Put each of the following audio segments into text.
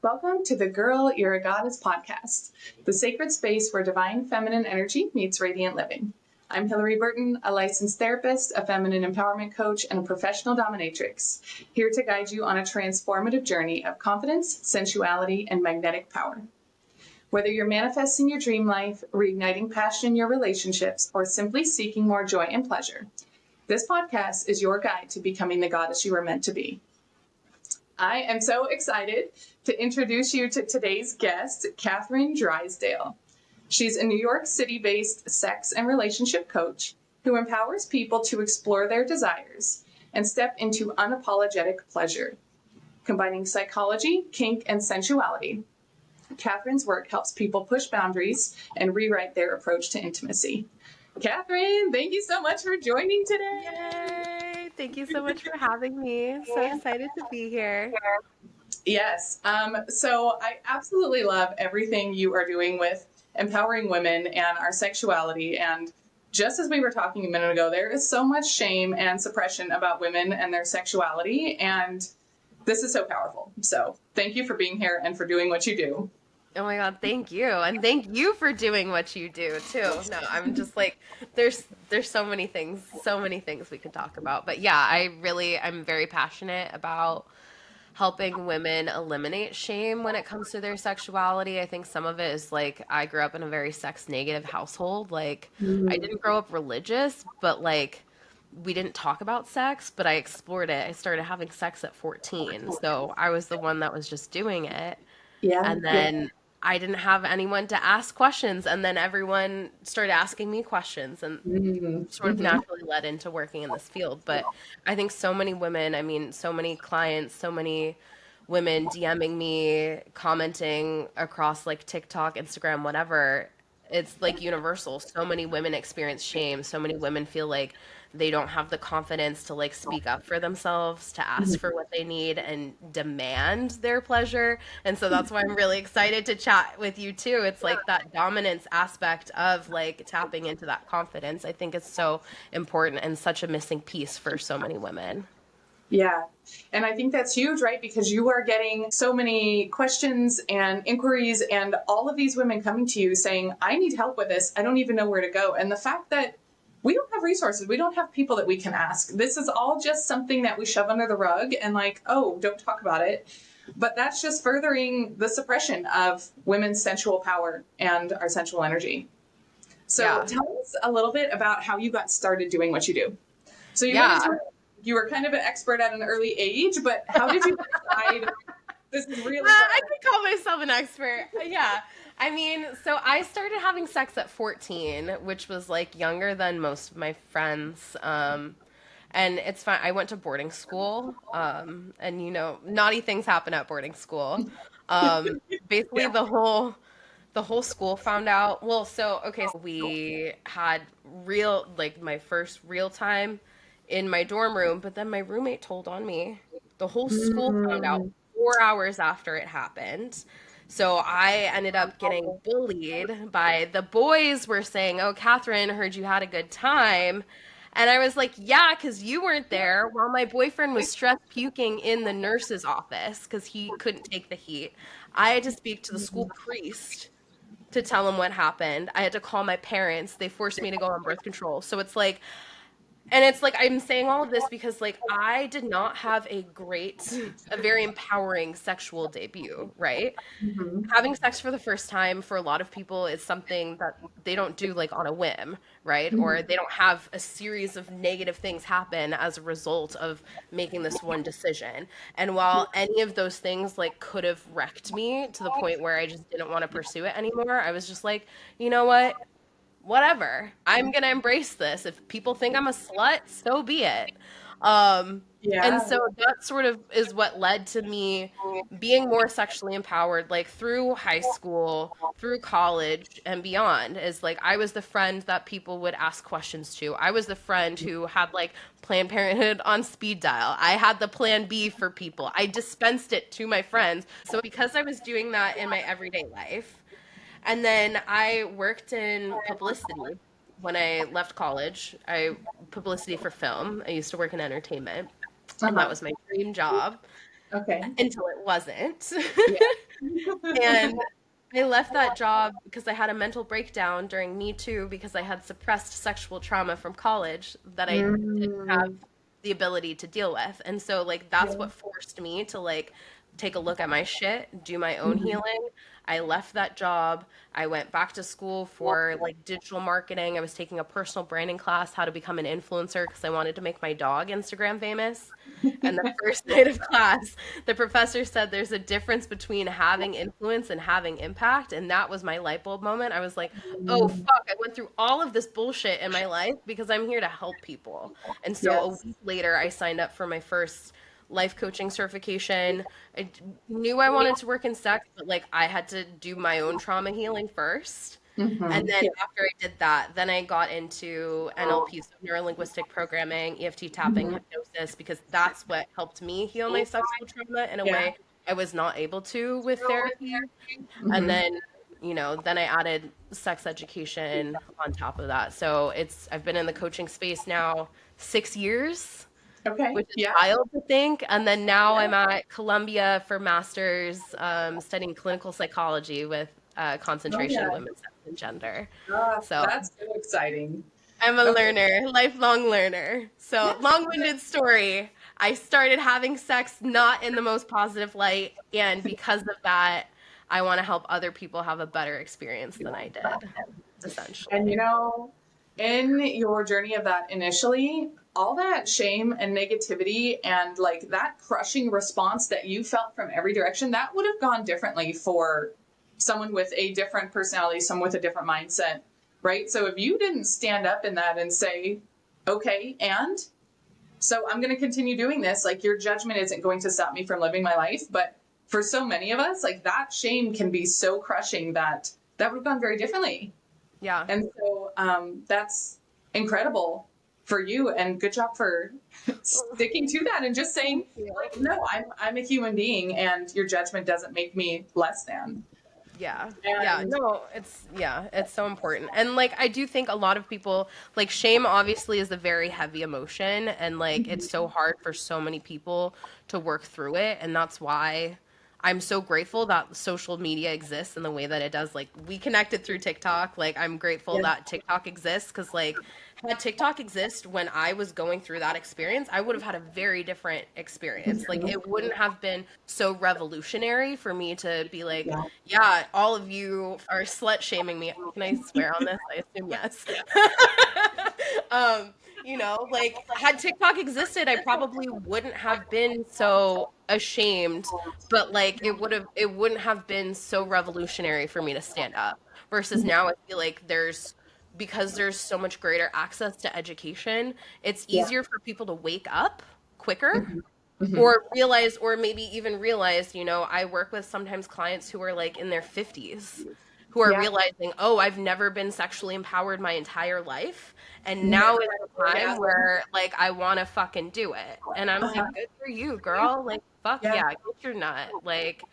Welcome to the Girl, You're a Goddess podcast, the sacred space where divine feminine energy meets radiant living. I'm Hilary Burton, a licensed therapist, a feminine empowerment coach, and a professional dominatrix, here to guide you on a transformative journey of confidence, sensuality, and magnetic power. Whether you're manifesting your dream life, reigniting passion in your relationships, or simply seeking more joy and pleasure, this podcast is your guide to becoming the goddess you are meant to be. I am so excited to introduce you to today's guest, Catherine Drysdale. She's a New York City-based sex and relationship coach who empowers people to explore their desires and step into unapologetic pleasure. Combining psychology, kink, and sensuality, Catherine's work helps people push boundaries and rewrite their approach to intimacy. Catherine, thank you so much for joining today. Yay! Thank you so much for having me. So excited to be here. Yes. So I absolutely love everything you are doing with empowering women and our sexuality. And just as we were talking a minute ago, there is so much shame and suppression about women and their sexuality. And this is so powerful. So thank you for being here and for doing what you do. Oh my God, thank you. And thank you for doing what you do too. No, I'm just like there's so many things we could talk about. But yeah, I'm very passionate about helping women eliminate shame when it comes to their sexuality. I think some of it is like I grew up in a very sex negative household. Like I didn't grow up religious, but like we didn't talk about sex, but I explored it. I started having sex at 14. So I was the one that was just doing it. Yeah. And then I didn't have anyone to ask questions. And then everyone started asking me questions and sort of naturally led into working in this field. But I think so many women, I mean, so many clients, so many women DMing me, commenting across like TikTok, Instagram, whatever. It's like universal. So many women experience shame. So many women feel like they don't have the confidence to like speak up for themselves, to ask for what they need and demand their pleasure. And so that's why I'm really excited to chat with you too. It's like that dominance aspect of like tapping into that confidence. I think it's so important and such a missing piece for so many women. Yeah. And I think that's huge, right? Because you are getting so many questions and inquiries and all of these women coming to you saying, I need help with this. I don't even know where to go. And the fact that we don't have resources, we don't have people that we can ask. This is all just something that we shove under the rug and like, oh, don't talk about it. But that's just furthering the suppression of women's sensual power and our sensual energy. So Yeah. tell us a little bit about how you got started doing what you do. So Yeah. you were kind of an expert at an early age, but how did you decide this is really I could call myself an expert. Yeah. I mean, so I started having sex at 14, which was like younger than most of my friends. And it's fine. I went to boarding school. And you know, naughty things happen at boarding school. Basically yeah. the whole school found out. Well, so okay, so we had real like my first real time in my dorm room, but then my roommate told on me. The whole school found out 4 hours after it happened. So I ended up getting bullied by the boys were saying, "Oh, Catherine, heard you had a good time." And I was like, "Yeah, because you weren't there while my boyfriend was stress puking in the nurse's office because he couldn't take the heat. I had to speak to the school priest to tell him what happened. I had to call my parents. They forced me to go on birth control. So it's like, and it's like I'm saying all of this because like I did not have a very empowering sexual debut, right? Having sex for the first time for a lot of people is something that they don't do like on a whim, right? Or they don't have a series of negative things happen as a result of making this one decision. And while any of those things like could have wrecked me to the point where I just didn't want to pursue it anymore, I was just like, you know what? Whatever. I'm gonna embrace this. If people think I'm a slut, so be it. And Yeah. so that sort of is what led to me being more sexually empowered, like through high school, through college, and beyond. Is like I was the friend that people would ask questions to. I was the friend who had like Planned Parenthood on speed dial. I had the plan B for people. I dispensed it to my friends. So because I was doing that in my everyday life, and then I worked in publicity when I left college. Publicity for film. I used to work in entertainment, and that Uh-huh. was my dream job. Okay. until it wasn't. Yeah. And I left that job because I had a mental breakdown during Me Too because I had suppressed sexual trauma from college that I didn't have Mm, the ability to deal with. And so like that's yeah. what forced me to like take a look at my shit, do my own Mhm. healing. I left that job. I went back to school for like digital marketing. I was taking a personal branding class, how to become an influencer because I wanted to make my dog Instagram famous. And the first night of class, the professor said there's a difference between having influence and having impact. And that was my light bulb moment. I was like, oh, Mm, fuck, I went through all of this bullshit in my life because I'm here to help people. And so a yes. week later, I signed up for my first life coaching certification. I knew I wanted to work in sex, but like I had to do my own trauma healing first. And then Yeah. after I did that, then I got into NLP, so neuro-linguistic programming, EFT tapping, Mhm. hypnosis, because that's what helped me heal my sexual trauma in a Yeah. way I was not able to with therapy. And Mhm. then, then I added sex education on top of that. So I've been in the coaching space now 6 years, Okay. which is Yeah. wild to think. And then now Yeah. I'm at Columbia for master's, studying clinical psychology with Oh, concentration in yeah. women's health and gender. Ah, So that's so exciting. I'm a Okay. learner, lifelong learner. So Yes. long-winded story. I started having sex not in the most positive light, and because of that, I want to help other people have a better experience than I did, And essentially. in your journey of that initially, all that shame and negativity and like that crushing response that you felt from every direction, that would have gone differently for someone with a different personality, someone with a different mindset, right? So if you didn't stand up in that and say, okay, and so I'm going to continue doing this, like your judgment isn't going to stop me from living my life. But for so many of us, like that shame can be so crushing that that would have gone very differently. Yeah. And so that's incredible for you, and good job for sticking to that and just saying, Thank you. like, no, I'm a human being, and your judgment doesn't make me less than. Yeah. Yeah. And No, it's so important. And like I do think a lot of people like shame obviously is a very heavy emotion and like it's so hard for so many people to work through it and that's why I'm so grateful that social media exists in the way that it does. Like we connected through TikTok. Like I'm grateful yeah, that TikTok exists because like had TikTok exist when I was going through that experience, I would have had a very different experience. Like it wouldn't have been so revolutionary for me to be like, yeah, yeah, all of you are slut shaming me. Can I swear on this? I assume yes. um, like had TikTok existed, I probably wouldn't have been so ashamed, but like it wouldn't have been so revolutionary for me to stand up. Versus now I feel like because there's so much greater access to education, it's yeah, easier for people to wake up quicker mhm, mhm, or realize or maybe even realize, I work with sometimes clients who are like in their 50s who are yeah, realizing, oh, I've never been sexually empowered my entire life and now never is had an the time orgasm. where like I want to fucking do it. And I'm like, Uh-huh. good for you, girl. Like fuck Yeah, yeah, get your nut. Like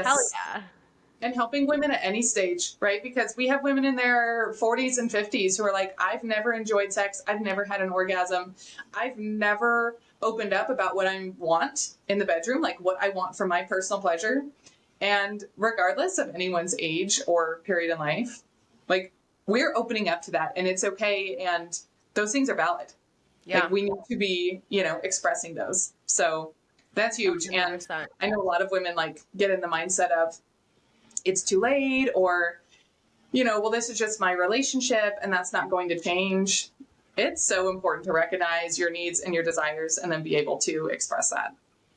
hell yes. yeah. And helping women at any stage, right? Because we have women in their 40s and 50s who are like, I've never enjoyed sex. I've never had an orgasm. I've never opened up about what I want in the bedroom, like what I want for my personal pleasure. And regardless of anyone's age or period in life, like we're opening up to that and it's okay. And those things are valid. Like Yeah. we need to be, expressing those. So that's huge. And 100%. I know a lot of women like get in the mindset of, it's too late, or well, this is just my relationship and that's not going to change. It's so important to recognize your needs and your desires and then be able to express that.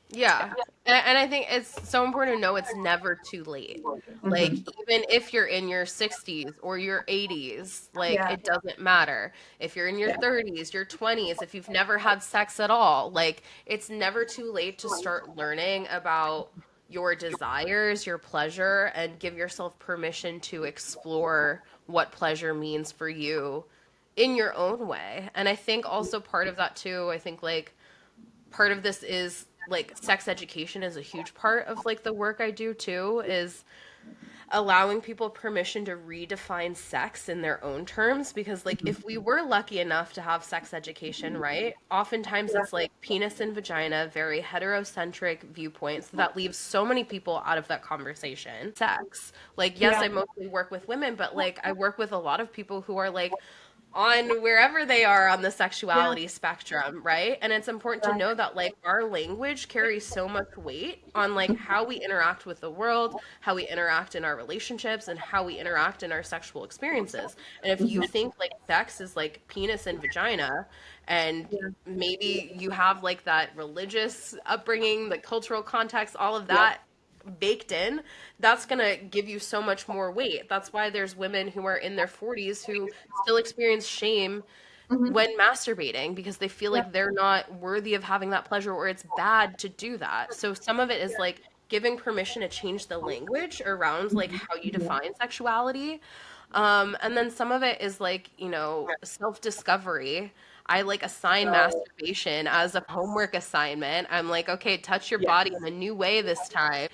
Yeah. And I think it's so important to know it's never too late. Like, Mm-hmm. even if you're in your 60s or your 80s, like, Yeah, it doesn't matter. If you're in your yeah, 30s, your 20s, if you've never had sex at all, like, it's never too late to start learning about your desires, your pleasure, and give yourself permission to explore what pleasure means for you in your own way. And I think also part of that, too, I think, like, part of this is like sex education is a huge part of like the work I do too is allowing people permission to redefine sex in their own terms, because like if we were lucky enough to have sex education, right, oftentimes it's like penis and vagina, very heterocentric viewpoints that leaves so many people out of that conversation. Sex, like, yes, Yeah. I mostly work with women, but like I work with a lot of people who are like on wherever they are on the Yeah. sexuality spectrum, right? And it's important to know that like our language carries so much weight on like how we interact with the world, how we interact in our relationships, and how we interact in our sexual experiences. And if you think like sex is like penis and vagina, and maybe you have like that religious upbringing, the cultural context, all of Yep. that baked in, that's going to give you so much more weight. That's why there's women who are in their 40s who still experience shame Mm-hmm. when masturbating because they feel Yeah. like they're not worthy of having that pleasure, or it's bad to do that. So some of it is like giving permission to change the language around like how you define sexuality. And then some of it is like, you know, self-discovery. I like assign So, masturbation as a homework assignment. I'm like, okay, touch your yes. body in a new way this time.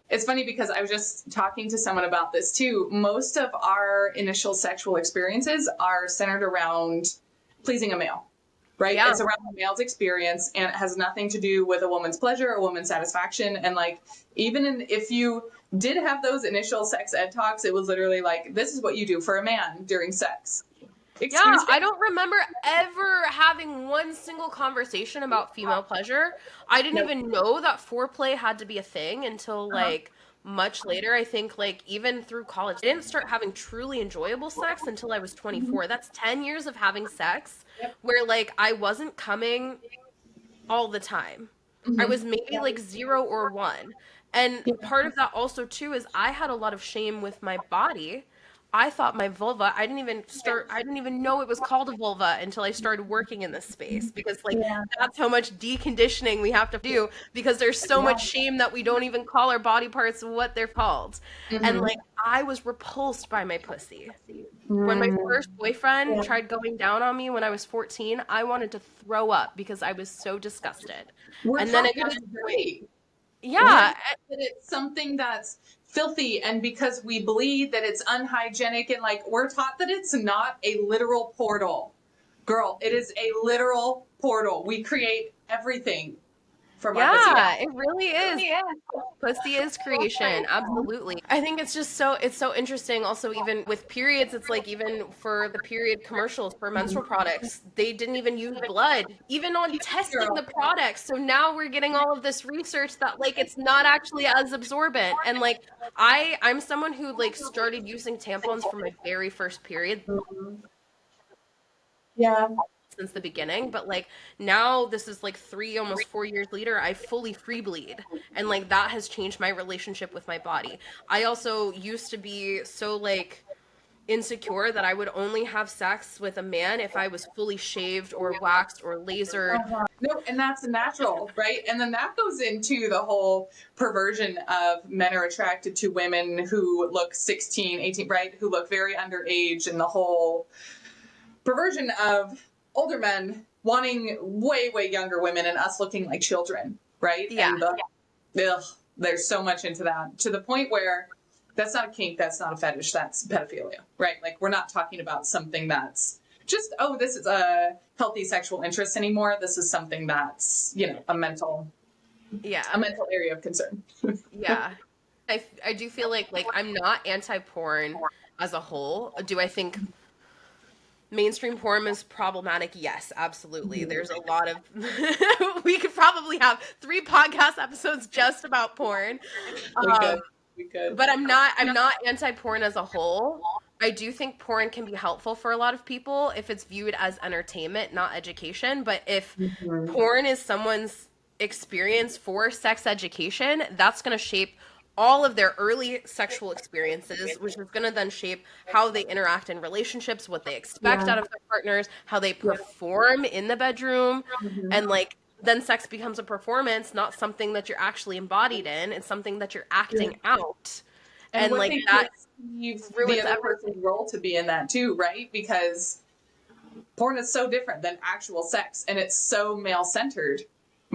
It's funny because I was just talking to someone about this too. Most of our initial sexual experiences are centered around pleasing a male, right? Yeah. It's around the male's experience and it has nothing to do with a woman's pleasure or a woman's satisfaction. And like, if you did have those initial sex ed talks, it was literally like, this is what you do for a man during sex. Yeah, Excuse me. I don't remember ever having one single conversation about female pleasure. I didn't No. even know that foreplay had to be a thing until Uh-huh. like much later. I think like even through college. I didn't start having truly enjoyable sex until I was Mm-hmm. 24. That's 10 years of having sex Yep. where like I wasn't coming all the time. I Mm-hmm. was maybe like 0 or 1. And part of that also too is I had a lot of shame with my body. I thought my vulva, I didn't even know it was called a vulva until I started working in this space, because like Yeah. that's how much deconditioning we have to do, because there's so Yeah. much shame that we don't even call our body parts what they're called. And Mm-hmm. like I was repulsed by my pussy. When my Mm. first boyfriend Yeah. tried going down on me when I was 14, I wanted to throw up because I was so disgusted. We're And then taught it that got to it's the point, dirty. We're yeah, taught that it's something that's filthy, and because we bleed, that it's unhygienic, and like we're taught that it's not a literal portal. Girl, it is a literal portal. We create everything from our pussy. yeah, it really is. Yeah. Pussy is creation, absolutely. I think it's so interesting. Also, even with periods, it's like even for the period commercials for menstrual products, they didn't even use blood, even on testing the Girl. products. So now we're getting all of this research that like it's not actually as absorbent. And like I'm someone who like started using tampons for my very first period Mhm. Yeah. since the beginning, but like now this is like 3 almost 4 years later, I fully free bleed, and like that has changed my relationship with my body. I also used to be so like insecure that I would only have sex with a man if I was fully shaved or waxed or lasered. No, and that's natural, right? And then that goes into the whole perversion of men are attracted to women who look 16, 18, right? Who look very underage, and the whole perversion of older men wanting way, way younger women and us looking like children, right? Yeah. And ugh, there's so much into that, to the point where that's not a kink, that's not a fetish, that's pedophilia, right? Like we're not talking about something that's just, oh, this is a healthy sexual interest anymore. This is something that's, a mental Yeah. area of concern. Yeah. I do feel like I'm not anti-porn as a whole. Do I think mainstream porn is problematic? Yes, absolutely. There's a lot of we could probably have 3 podcast episodes just about porn. We Um, could, we could. but I'm not anti-porn as a whole. I do think porn can be helpful for a lot of people if it's viewed as entertainment, not education. But if Mhm. porn is someone's experience for sex education, that's going to shape all of their early sexual experiences, which is going to then shape how they interact in relationships, what they expect Yeah. out of their partners, how they Yeah. perform in the bedroom. Mhm. And like then sex becomes a performance, not something that you're actually embodied in. It's something that you're Yeah. acting out. And And what like they that perceive the ruins other everything. person's role to be in that too, right? Because porn is so different than actual sex, and it's so male centered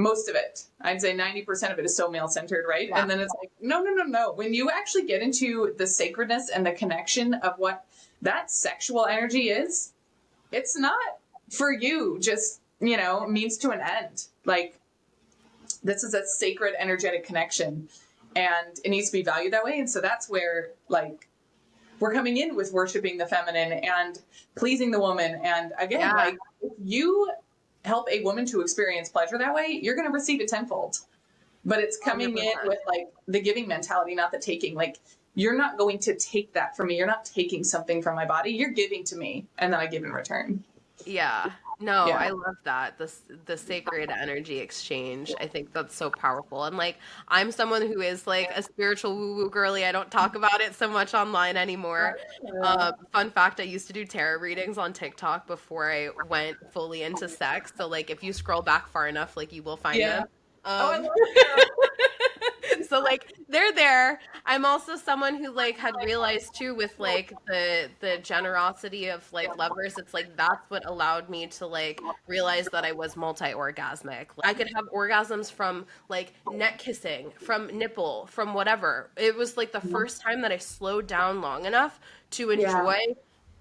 most of it, I'd say 90% of it is so male centered, right? Yeah. And then it's like, no, no, no, no. When you actually get into the sacredness and the connection of what that sexual energy is, it's not for you just, means to an end. Like, this is a sacred energetic connection and it needs to be valued that way. And so that's where, like, we're coming in with worshiping the feminine and pleasing the woman. And again, like, if you help a woman to experience pleasure that way, you're going to receive it tenfold. But it's coming 100%. in with like the giving mentality, not the taking. Like, you're not going to take that from me. You're not taking something from my body. You're giving to me, and then I give in return. Yeah. No, Yeah. I love that. The sacred energy exchange. I think that's so powerful. And like I'm someone who is like a spiritual woo-woo girly. I don't talk about it so much online anymore. Fun fact, I used to do tarot readings on TikTok before I went fully into sex. So like if you scroll back far enough, like you will find Yeah. them. Oh, I Um love it. so like they're there. I'm also someone who like had realized too with like the generosity of like lovers, it's like that's what allowed me to like realize that I was multi-orgasmic. I could have orgasms from like neck kissing, from nipple, from whatever. It was like the first time that I slowed down long enough to Yeah. enjoy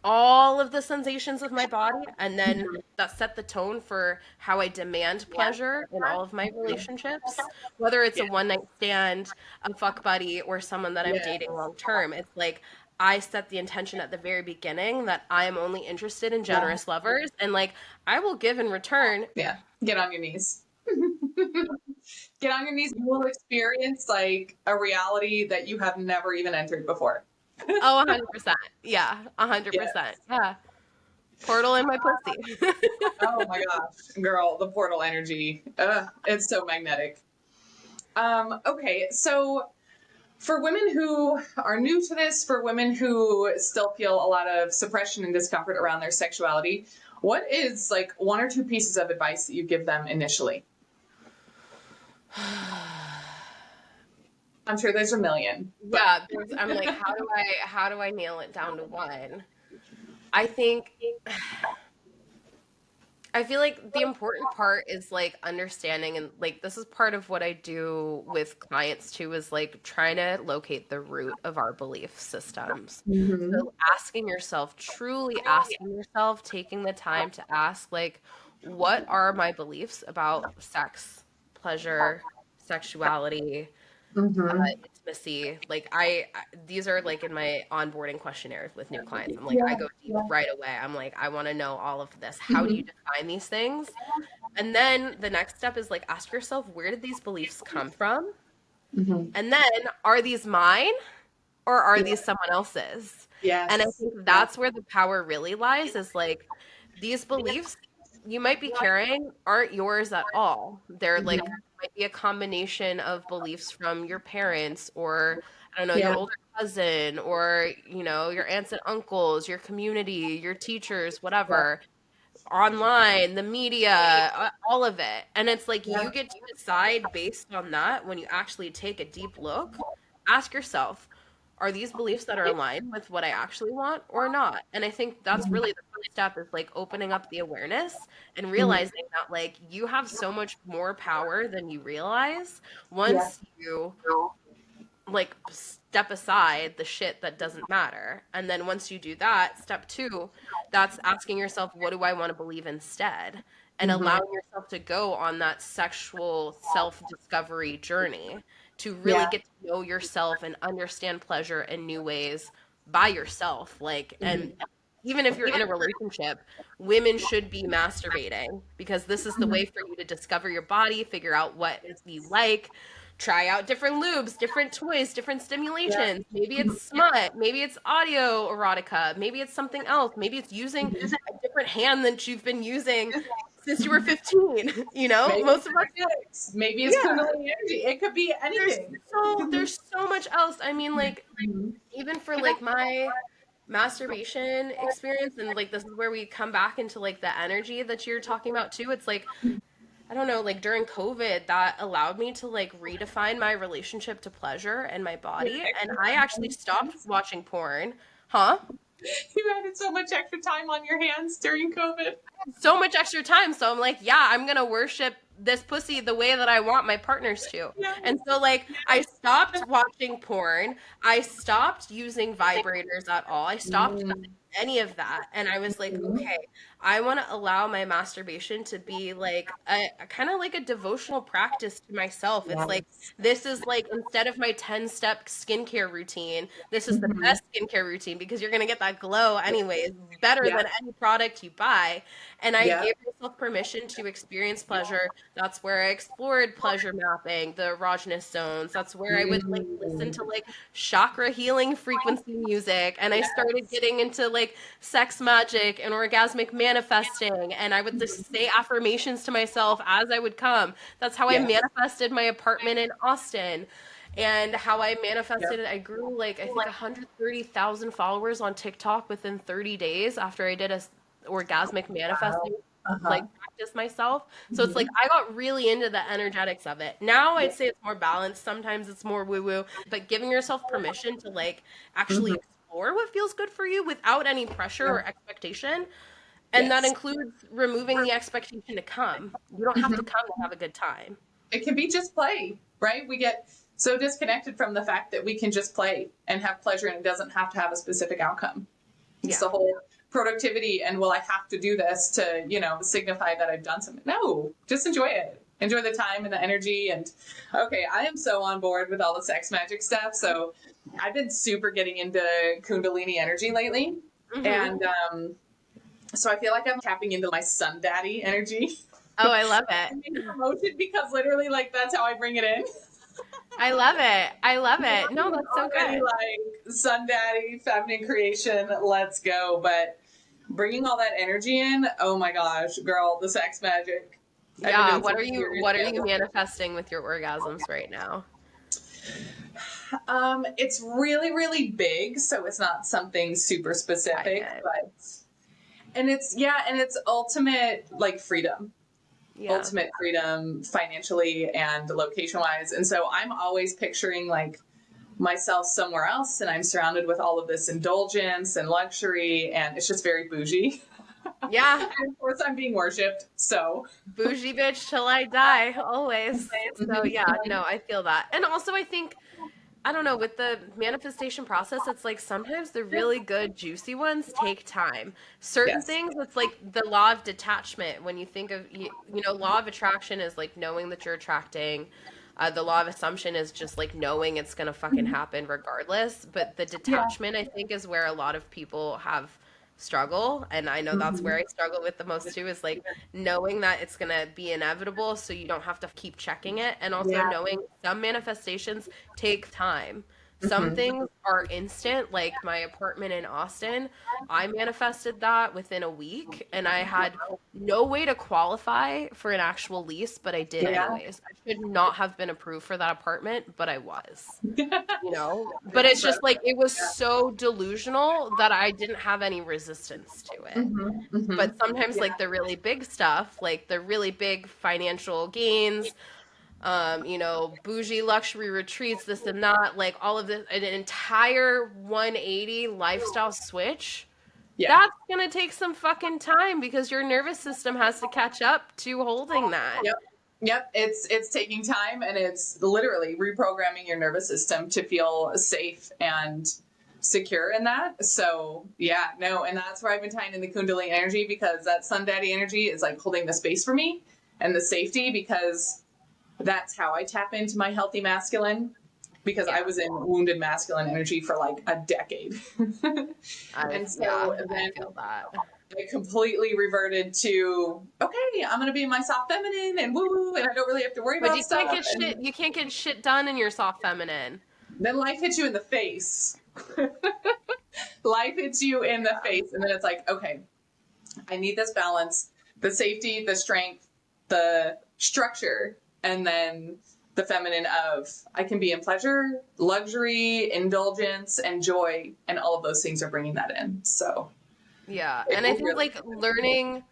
all of the sensations of my body, and then that set the tone for how I demand pleasure in all of my relationships, whether it's a one night stand, a fuck buddy, or someone that I'm Yeah. dating long term. It's like I set the intention at the very beginning that I am only interested in Yeah. generous lovers, and like I will give in return. Yeah. Get on your knees. Get on your knees. You will experience like a reality that you have never even entered before. Oh, 100%. Yeah, Yeah. 100%. Yeah. Portal in my pussy. Oh my gosh, girl, the portal energy. It's so magnetic. Okay, so for women who are new to this, for women who still feel a lot of suppression and discomfort around their sexuality, what is like one or two pieces of advice that you give them initially? I'm sure there's a million, but Yeah, I'm like, how do I nail it down to one? I think I feel like the important part is like understanding, and like this is part of what I do with clients too, is like trying to locate the root of our belief systems. Mhm. So asking yourself, truly asking yourself, taking the time to ask like what are my beliefs about sex, pleasure, sexuality, Mhm. intimacy. Like these are like in my onboarding questionnaires with new clients. I'm like, I Yeah. go deep right away. I'm like, I want to know all of this. How do you Mhm. define these things? And then the next step is like, ask yourself, where did these beliefs come from? Mhm. And then, are these mine or are Yeah. these someone else's? And I Yes. think that's where the power really lies, is like these beliefs you might be carrying aren't yours at all. They're Mhm. like might be a combination of beliefs from your parents, or I don't know, your Yeah. older cousin, or your aunts and uncles, your community, your teachers, Yeah. whatever, online, the media, all of it. And it's like you Yeah. get to decide based on that. When you actually take a deep look, ask yourself, are these beliefs that are aligned with what I actually want or not? And I think that's Mhm. really the first step, is like opening up the awareness and Mhm. realizing that like you have so much more power than you realize Yeah. once you like step aside the shit that doesn't matter. And then once you do that, step two, that's asking yourself, what do I want to believe instead? And Mhm. allowing yourself to go on that sexual self discovery journey to really Yeah. get to know yourself and understand pleasure in new ways by yourself. Like, and Mhm. even if you're in a relationship, women should be masturbating, because this is the way for you to discover your body, figure out what you like, try out different lubes, different toys, different Yeah. stimulations. Maybe it's smut, maybe it's audio erotica, maybe it's something else. Maybe it's using a different hand than you've been using since you were 15. Maybe Most it's of us, energetics. Maybe it's yeah. Kundalini energy. It could be There's anything. there's so much else. I mean, like Mhm. even for like my masturbation experience, and like this is where we come back into like the energy that you're talking about too. It's like I don't know, like during COVID, that allowed me to like redefine my relationship to pleasure and my body. And I actually stopped watching porn. Huh? You added so much extra time on your hands during COVID. So much extra time. So I'm like, yeah, I'm going to worship this pussy the way that I want my partners to. Yeah. And so like I stopped watching porn. I stopped using vibrators at all. I stopped Mm. any of that. And I was like, okay, I want to allow my masturbation to be like a kind of like a devotional practice to myself. It's like Yes. this is like instead of my 10-step skincare routine, this is the Hmm. best skincare routine because you're gonna get that glow anyways, better Yeah. than any product you buy. And I Yeah. gave myself permission to experience pleasure. That's where I explored pleasure mapping, the erogenous zones. That's where I would like listen Mm. to like chakra healing frequency music. And I started Yes. getting into like sex magic and orgasmic manifesting. And I would just say affirmations to myself as I would come. That's how I Yes. manifested my apartment in Austin. And how I Yep. manifested it, I grew like I think 130,000 followers on TikTok within 30 days after I did a orgasmic Wow. manifesting Uh-huh. like practice myself. So it's like Hmm. I got really into the energetics of it. Now Yeah. I'd say it's more balanced. Sometimes it's more woo woo, but giving yourself permission to like actually Hmm. explore what feels good for you without any pressure Yeah. or expectation. And that Yes. includes removing the expectation to come. You don't have to Hmm. come to have a good time. It can be just play, right? We get so disconnected from the fact that we can just play and have pleasure and it doesn't have to have a specific outcome. It's Yeah. the whole productivity and well, I have to do this to, signify that I've done something. No, just enjoy it. Enjoy the time and the energy. And okay, I am so on board with all the sex magic stuff. So I've been super getting into Kundalini energy lately. Hmm. And so I feel like I'm tapping into my sun daddy energy. Oh, I love it. I'm in promotion because literally, like, that's how I bring it in. I love it. I love it. No, I'm that's so already good. like sun daddy, feminine creation, let's go. But bringing all that energy in, oh my gosh, girl, the sex magic. I've been Yeah, doing some serious what are you dancing. manifesting with your orgasms right now? It's really, really big, so it's not something super I specific, get. but and it's ultimate like freedom. Yeah. Ultimate freedom financially and location wise. And so I'm always picturing like myself somewhere else and I'm surrounded with all of this indulgence and luxury and it's just very bougie. Yeah. And of course I'm being worshipped. So Bougie bitch till I die, always. So mhm. yeah, no, I feel that. And also I think I don't know, with the manifestation process, it's like sometimes the really good, juicy ones take time. Certain Yes. things, it's like the law of detachment. When you think of, law of attraction is like knowing that you're attracting. The law of assumption is just like knowing it's going to fucking happen regardless. But the Yeah. detachment, I think, is where a lot of people have struggle. And I know that's Hmm. where I struggle with the most too, is like knowing that it's going to be inevitable so you don't have to keep checking it. And also Yeah. knowing some manifestations take time. Some Hmm. things are instant, like my apartment in Austin. I manifested that within a week, and I had no way to qualify for an actual lease, but I did Yeah. anyways. I should not have been approved for that apartment, but I was. But It's it's incredible. just like it was Yeah. so delusional that I didn't have any resistance to it. Hmm. Hmm. But sometimes, Yeah. like the really big stuff, like the really big financial gains, bougie luxury retreats, this and that, like all of this, an entire 180 lifestyle switch, Yeah. that's gonna take some fucking time because your nervous system has to catch up to holding that. Yep. Yep. It's taking time and it's literally reprogramming your nervous system to feel safe and secure in that. So yeah, no, and that's where I've been tying in the Kundalini energy because that Sun Daddy energy is like holding the space for me and the safety because that's how I tap into my healthy masculine because I Yeah, was in wounded masculine energy for like a decade. And so I then feel that. I completely reverted to okay, I'm gonna be my soft feminine and woo woo, and I don't really have to worry But about stuff. And you can't get shit done in your soft feminine. then life hits you in the face. Life hits you in the face, and then it's like, okay, I need this balance, the safety, the strength, the structure, and then the feminine of I can be in pleasure, luxury, indulgence, and joy, and all of those things are bringing that in. So Yeah, it and I think really, like learning,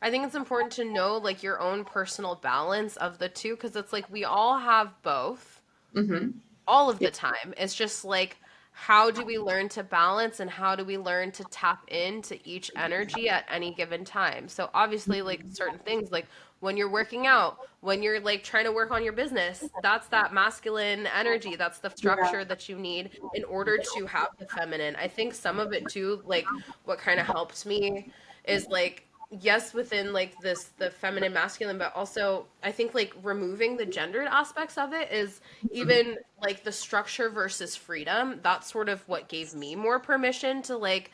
I think it's important to know like your own personal balance of the two because it's like we all have both mm-hmm. all of Yeah. the time. It's just like how do we learn to balance and how do we learn to tap into each energy at any given time? So obviously like certain things like when you're working out, when you're like trying to work on your business, that's that masculine energy, that's the Yeah. structure that you need in order to have the feminine. I think some of it too, like what kind of helps me is like yes within like this the feminine masculine, but also I think like removing the gendered aspects of it is even like the structure versus freedom. That's sort of what gave me more permission to like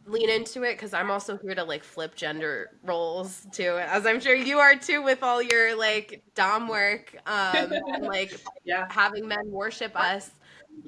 lean into it, because I'm also here to like flip gender roles too, as I'm sure you are too with all your like dom work, and like Yeah. having men worship us.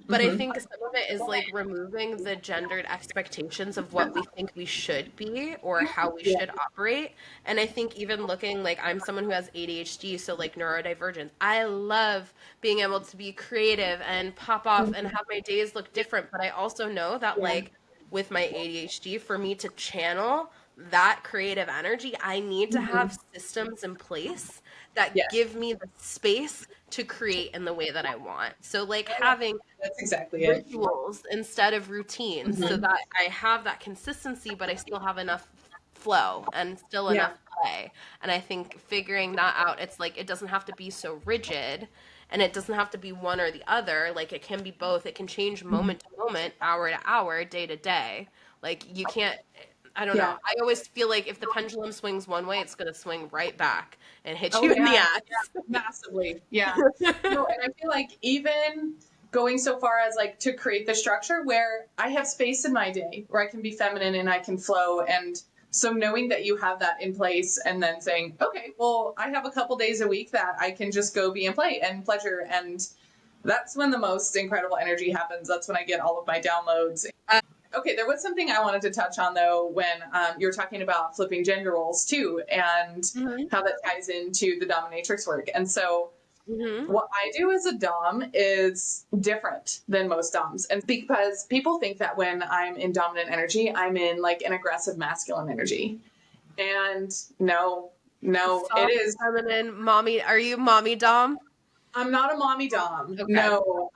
But I Hmm. think some of it is like removing the gendered expectations of what we think we should be or how we Yeah. should operate. And I think even looking like I'm someone who has ADHD, so like neurodivergent, I love being able to be creative and pop off and have my days look different. But I also know that Yeah. like with my ADHD, for me to channel that creative energy, I need to Hmm. have systems in place that Yes. give me the space to create in the way that I want. So, like Yeah. having That's exactly it. rituals instead of routines so Hmm. that I have that consistency, but I still have enough flow and still Yeah. enough play. And I think figuring that out, it's like it doesn't have to be so rigid and it doesn't have to be one or the other. Like it can be both. It can change Hmm. moment to moment, hour to hour, day to day. Like you can't. I don't know. Yeah. I always feel like if the pendulum swings one way, it's going to swing right back and hit Oh you in the yeah. ass. Massively. Yeah. No, and I feel like even going so far as like to create the structure where I have space in my day where I can be feminine and I can flow. And so knowing that you have that in place and then saying, okay, well, I have a couple days a week that I can just go be and play and pleasure. And that's when the most incredible energy happens. That's when I get all of my downloads. Okay, there was something I wanted to touch on though when you were talking about flipping gender roles too, and Hmm. how that ties into the dominatrix work. And so, Hmm. what I do as a dom is different than most doms, and because people think that when I'm in dominant energy, I'm in like an aggressive masculine energy, and no, no, it Soft, is. feminine, mommy. Are you mommy dom? I'm not a mommy dom. Okay. No,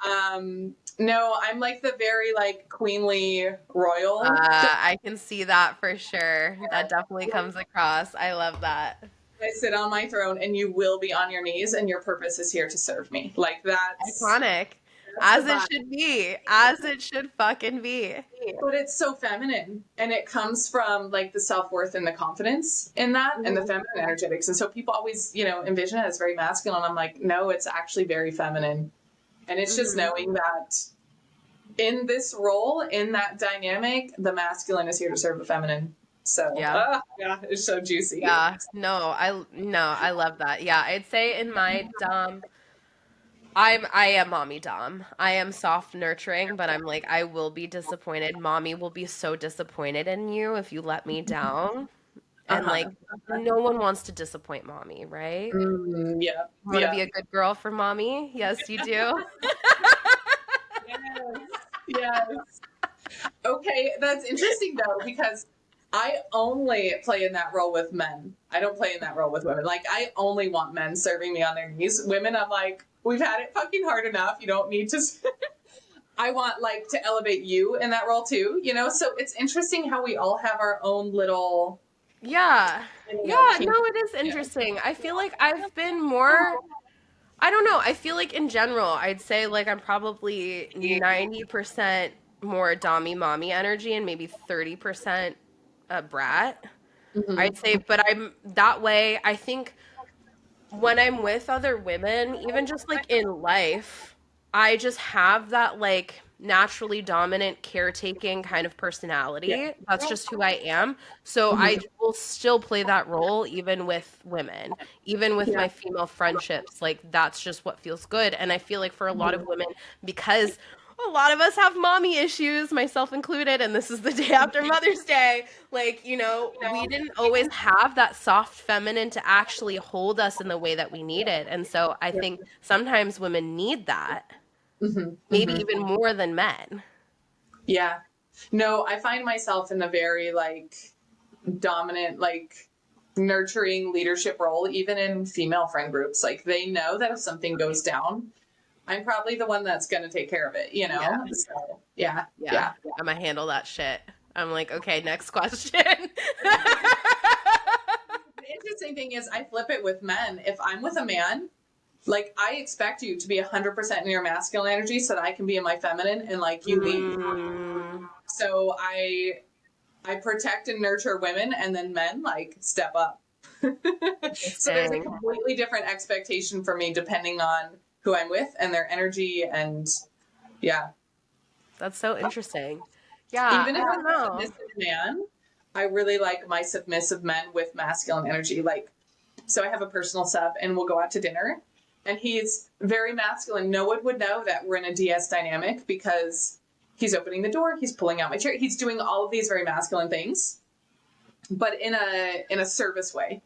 no, I'm like the very like queenly royal. I can see that for sure. That definitely comes across. I love that. I sit on my throne and you will be on your knees and your purpose is here to serve me. Like Iconic. that's the As it vibe. should be. As it should fucking be. But it's so feminine and it comes from like the self-worth and the confidence in that and the Mhm. feminine energetics. And so people always, envision it as very masculine. I'm like, no, it's actually very feminine. And it's just Mhm. knowing that in this role, in that dynamic, the masculine is here to serve the feminine. So, Yeah. yeah, it's so juicy. Yeah. No, I love that. Yeah, I'd say in my dom, I am mommy dom. I am soft nurturing, but I'm like I will be disappointed. Mommy will be so disappointed in you if you let me down. And like Uh-huh. no one wants to disappoint mommy, right? Yeah, You want to yeah. be a good girl for mommy? Yes, you do. Yes, yes. Okay, that's interesting though, because I only play in that role with men. I don't play in that role with women. Like, I only want men serving me on their knees. Women, I'm like, we've had it fucking hard enough. You don't need to. I want, like, to elevate you in that role too, you know? So it's interesting how we all have our own little, Yeah. Yeah, no, kink. it is Yeah. interesting. I feel like I've been more, I don't know, I feel like in general, I'd say like I'm probably 90% more dommy mommy energy and maybe 30% a brat. I'd Hmm. say, but I'm that way. I think when I'm with other women, even just like in life, I just have that like naturally dominant caretaking kind of Yeah. personality. That's just who I am. So Hmm. I will still play that role even with women, even with Yeah. my female friendships. Like that's just what feels good. And I feel like for a lot of Hmm. women, because a lot of us have mommy issues, myself included, and this is the day after Mother's Day. Like, we didn't always have that soft feminine to actually hold us in the way that we needed. And so I think sometimes women need that, Hmm. maybe Hmm. even more than men. Yeah. No, I find myself in a very, like, dominant, like, nurturing leadership role, even in female friend groups. Like, they know that if something goes down, I'm probably the one that's going to take care of it, you Yeah. know? So, yeah, Yeah. yeah. I'm gonna handle that shit. I'm like, okay, next question. The interesting thing is, I flip it with men. If I'm with a man, like, I expect you to be 100% in your masculine energy so that I can be in my feminine and, like, you lead. Mm, So I protect and nurture women, and then men, like, step up. So there's a interesting. completely different expectation for me depending on who I'm with and their energy. And yeah, That's so interesting. Yeah, even I if don't I'm a know. submissive man, I really like my submissive men with masculine energy. Like, so I have a personal sub and we'll go out to dinner, and he's very masculine. No one would know that we're in a DS dynamic because he's opening the door, he's pulling out my chair, he's doing all of these very masculine things, but in a service way.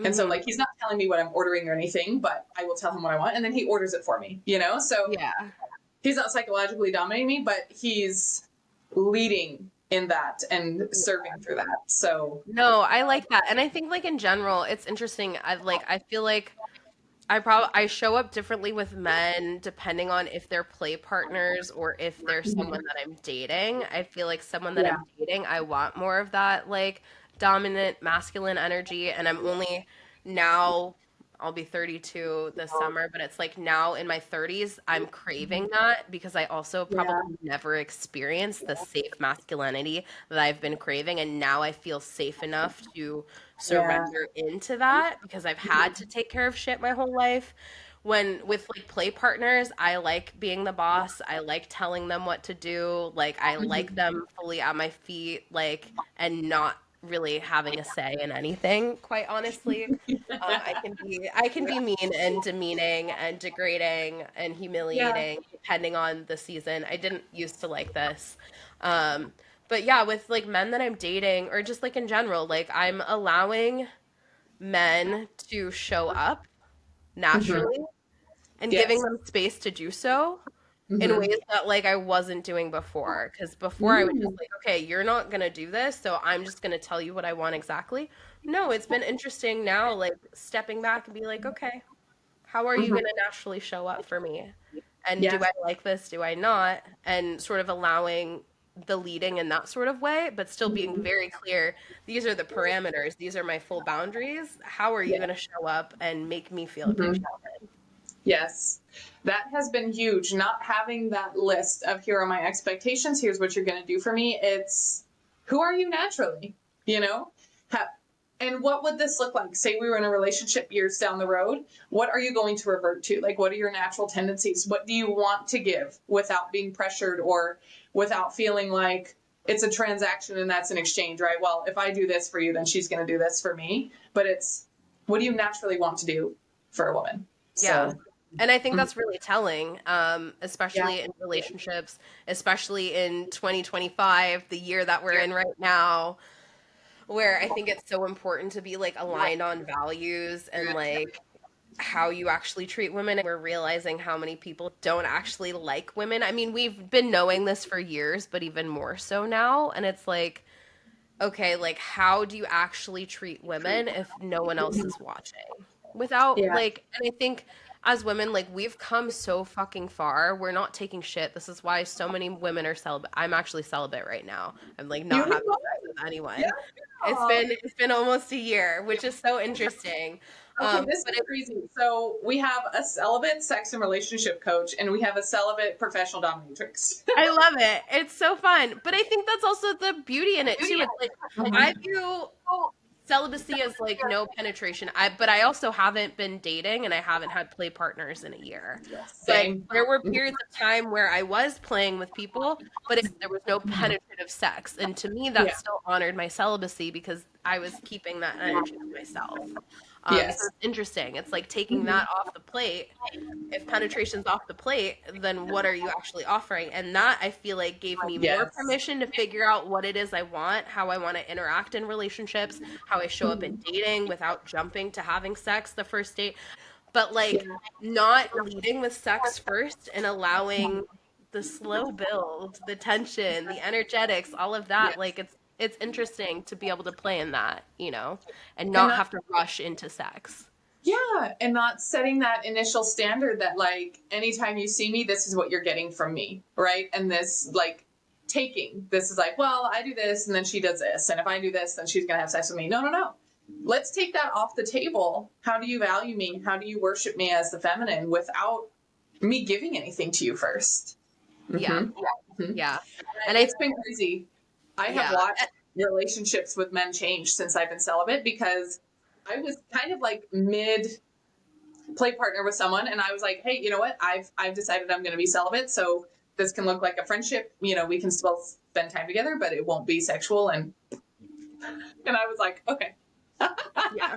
And so, Hmm. like, he's not telling me what I'm ordering or anything, but I will tell him what I want, and then he orders it for me, you know? So Yeah. he's not psychologically dominating me, but he's leading in that and serving through that. So, No, I like that. And I think like in general, it's interesting. I feel like I show up differently with men depending on if they're play partners or if they're someone that I'm dating. I feel like someone that yeah. I'm dating, I want more of that like dominant masculine energy, and I'm only now I'll be 32 this summer, but it's like now in my 30s, I'm craving that because I also Yeah. probably never experienced the safe masculinity that I've been craving, and now I feel safe enough to Yeah. surrender into that because I've had to take care of shit my whole life. When with like play partners, I like being the boss. I like telling them what to do. Like I like Mhm. them fully at my feet, like and not really having a say in anything, quite honestly. I can be mean and demeaning and degrading and Yeah. humiliating depending on the season. I didn't used to like this. Um, but yeah, with like men that I'm dating or just like in general, like I'm allowing men to show up Hmm. naturally and giving Yes. them space to do so in Hmm. ways that like I wasn't doing before. Because before I was just Mm. like, okay, you're not gonna do this, so I'm just gonna tell you what I want exactly. No, it's been interesting now, like stepping back and be like, okay, how are you Hmm. gonna naturally show up for me? And do Yeah. I like this? Do I not? And sort of allowing the leading in that sort of way, but still being Mhm. very clear. These are the parameters. These are my full boundaries. How are you Yeah. going to show up and make me feel Mhm. appreciated? Yes. That has been huge. Not having that list of here are my expectations, here's what you're going to do for me. It's who are you naturally, you know? And what would this look like? Say we were in a relationship years down the road. What are you going to revert to? Like, what are your natural tendencies? What do you want to give without being pressured or without feeling like it's a transaction and that's an exchange, right? Well, if I do this for you, then she's going to do this for me. But it's what do you naturally want to do for a woman? Yeah. So, And I think mhm. that's really telling, Yeah. especially in relationships, especially in 2025, the year that we're in right now, where I think it's so important to be like aligned on values and like how you actually treat women. We're realizing how many people don't actually like women. I mean, we've been knowing this for years, but even more so now. And it's like, okay, like, how do you actually treat women if no one else is watching? Without, Yeah. like, and I think as women, like, we've come so fucking far. We're not taking shit. This is why so many women are celibate. I'm actually celibate right now. I'm like not having Beautiful. sex with Yeah. anyone. It's been almost a year, which is so interesting. Okay, this But is crazy. So we have a celibate sex and relationship coach, and we have a celibate professional dominatrix. I love it. It's so fun. But I think that's also the beauty in it too. It's like I Mhm. view celibacy as like no penetration. But I also haven't been dating and I haven't had play partners in a year. But Same. there were Mhm. periods of time where I was playing with people, but there was no penetrative sex. And to me that Yeah. still honored my celibacy because I was keeping that energy to myself. So Yes. it's interesting. It's like taking Mhm. that off the plate. If penetration's off the plate, then what are you actually offering? And that I feel like gave me more Yes. permission to figure out what it is I want, how I want to interact in relationships, how I show up in Mhm. dating without jumping to having sex the first date. But Yeah. like not leading with sex first and allowing the slow build, the tension, the energetics, all of that. Yes. Like it's interesting to be able to play in that, and And not not have to rush into sex. Yeah, and not setting that initial standard that like anytime you see me, this is what you're getting from me, right? And this like taking this is like, well, I do this and then she does this, and if I do this, then she's gonna have sex with me. No, no, no. Let's take that off the table. How do you value me? How do you worship me as the feminine without me giving anything to you first? Yeah. Mm-hmm. Yeah. And It's been crazy. I have yeah. watched relationships with men change since I've been celibate because I was kind of like mid play partner with someone and I was like, hey, you know what? I've decided I'm going to be celibate, so this can look like a friendship. You know, we can still spend time together, but it won't be sexual. And I was like, okay, Yeah.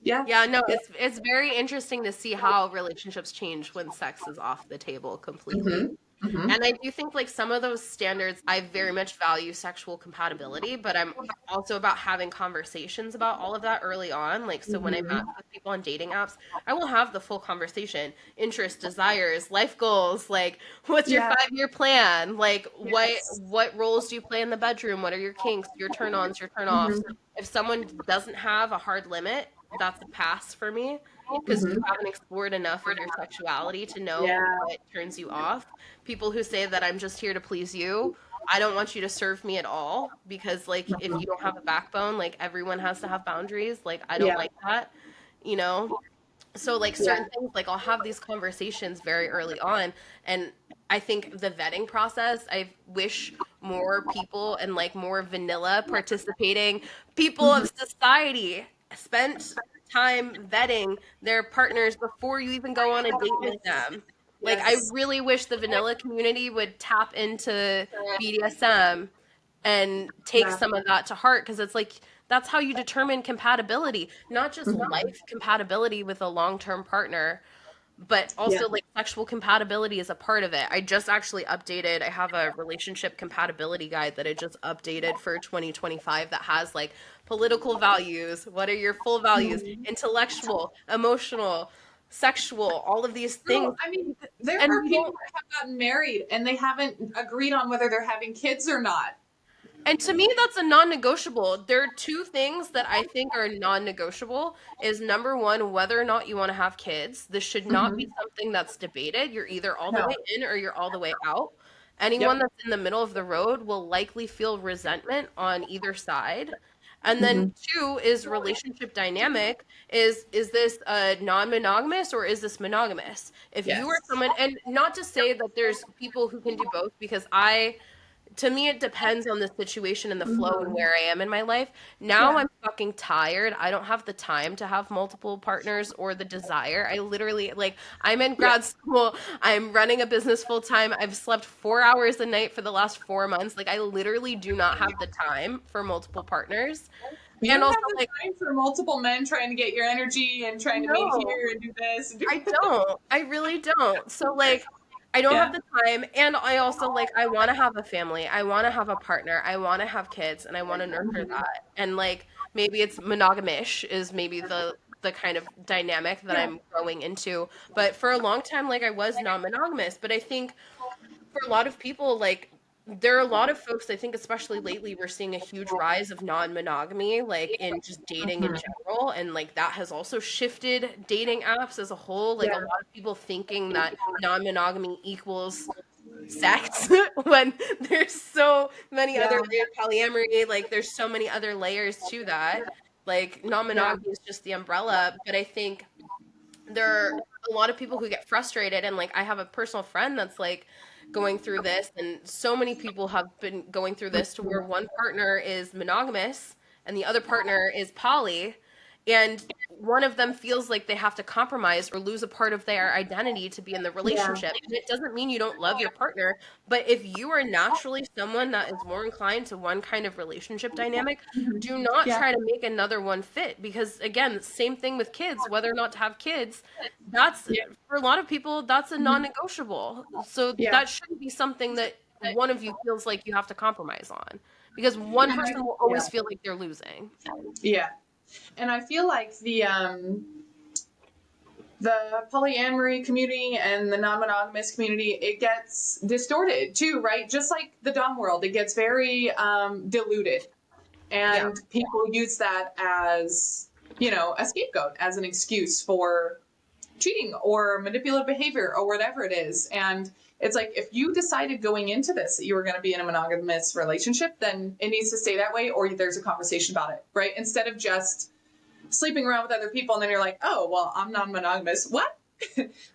yeah, Yeah, no, it's very interesting to see how relationships change when sex is off the table completely. mm-hmm. Mm-hmm. And I do think like some of those standards, I very much value sexual compatibility, but I'm also about having conversations about all of that early on. Like, so when I match Mm-hmm. with people on dating apps, I will have the full conversation, interests, desires, life goals, like what's your Yeah. 5-year plan? Like Yes. what roles do you play in the bedroom? What are your kinks, your turn-ons, your turn-offs? Mm-hmm. If someone doesn't have a hard limit, that's a pass for me because you Mm-hmm. haven't explored enough of your sexuality to know Yeah. what turns you off. People who say that I'm just here to please you, I don't want you to serve me at all because like if Mm-hmm. you don't have a backbone, like everyone has to have boundaries. Like I don't Yeah. like that, you know? So like Yeah. certain things like I'll have these conversations very early on, and I think the vetting process, I wish more people and like more vanilla participating people Mm-hmm. of society spent time vetting their partners before you even go on a date with them. Like I Yes. really wish the vanilla community would tap into BDSM and take Yeah. some of that to heart because it's like that's how you determine compatibility, not just Mm-hmm. life compatibility with a long-term partner, but Yeah. also like sexual compatibility is a part of it. I just actually updated, I have a relationship compatibility guide that I just updated for 2025 that has like political values, what are your full values, intellectual, emotional, sexual, all of these No, things. I mean, there And are we people don't that have gotten married and they haven't agreed on whether they're having kids or not. And to me, that's a non-negotiable. There are two things that I think are non-negotiable is number one, whether or not you want to have kids. This should not be Mm-hmm. something that's debated. You're either all the way No. in or you're all the way out. Anyone Yep. that's in the middle of the road will likely feel resentment on either side. And then Mm-hmm. two is relationship dynamic. Is this non-monogamous or is this monogamous? If you are Yes. someone, and not to say that there's people who can do both, because I to me it depends on the situation and the flow and Mm-hmm. where I am in my life. Now Yeah. I'm fucking tired. I don't have the time to have multiple partners or the desire. I literally like I'm in Yeah. grad school. I'm running a business full time. I've slept 4 hours a night for the last 4 months. Like I literally do not have the time for multiple partners. You And don't also have the like time for multiple men trying to get your energy and trying to meet no. here and do this and do I don't. I really don't. So like I don't have yeah. the time and I also like I want to have a family. I want to have a partner. I want to have kids and I want to nurture Mm-hmm. that. And like maybe it's monogamish is maybe the kind of dynamic that Yeah. I'm growing into. But for a long time like I was non-monogamous, but I think for a lot of people, like there are a lot of folks, I think, especially lately, we're seeing a huge rise of non-monogamy, like in just dating in Mm-hmm. general, and like that has also shifted dating apps as a whole. Like a Yeah. lot of people thinking that non-monogamy equals sex when there's so many other Yeah. layers, polyamory, like there's so many other layers to that. Like Yeah. non-monogamy is just the umbrella, but I think there are a lot of people who get frustrated and like I have a personal friend that's like going through this and so many people have been going through this to where one partner is monogamous and the other partner is poly and one of them feels like they have to compromise or lose a part of their identity to be in the Yeah. relationship. And it doesn't mean you don't love your partner, but if you are naturally someone that is more inclined to one kind of relationship dynamic, Mm-hmm. do not Yeah. try to make another one fit because again, same thing with kids, whether or not to have kids, that's Yeah. for a lot of people that's a Mm-hmm. non-negotiable. So Yeah. that shouldn't be something that one of you feels like you have to compromise on because one And person will yeah. always feel like they're losing. Yeah. And I feel like the polyamory community and the non-monogamous community, it gets distorted too, right? Just like the dom world, it gets very diluted, Yeah. and people use that as a scapegoat as an excuse for cheating or manipulative behavior or whatever it is. And it's like, if you decided going into this that you were going to be in a monogamous relationship, then it needs to stay that way, or there's a conversation about it, right? Instead of just sleeping around with other people and then you're like, oh, well, I'm non-monogamous. What?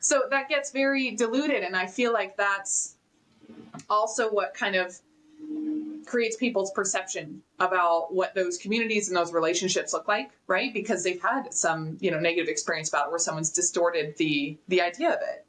So that gets very diluted. And I feel like that's also what kind of creates people's perception about what those communities and those relationships look like, right? Because they've had some, negative experience about it where someone's distorted the idea of it.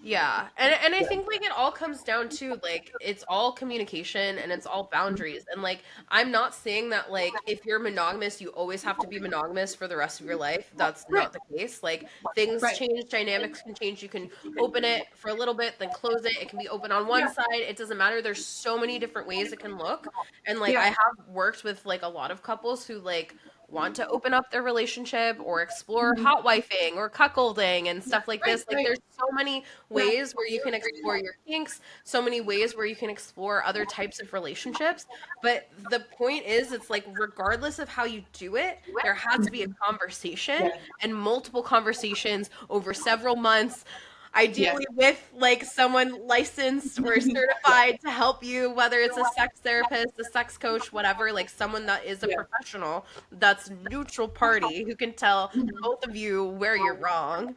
Yeah. And I think like it all comes down to like it's all communication and it's all boundaries. And like I'm not saying that like if you're monogamous you always have to be monogamous for the rest of your life. That's Right. not the case. Like things Right. change, dynamics can change. You can open it for a little bit, then close it. It can be open on one Yeah. side. It doesn't matter. There's so many different ways it can look. And like I Yeah. have worked with like a lot of couples who like want to open up their relationship or explore Mhm. hot wifing or cuckolding and stuff like Right. this. Like Right. there's so many Yeah. ways where you can explore your kinks, so many ways where you can explore other types of relationships. But the point is, it's like, regardless of how you do it, there has to be a conversation Yeah. and multiple conversations over several months. Yes. Ideally, with like someone licensed or Yeah. certified to help you, whether it's a sex therapist, a sex coach, whatever, like someone that is a Yeah. professional that's neutral party who can tell both of you where you're wrong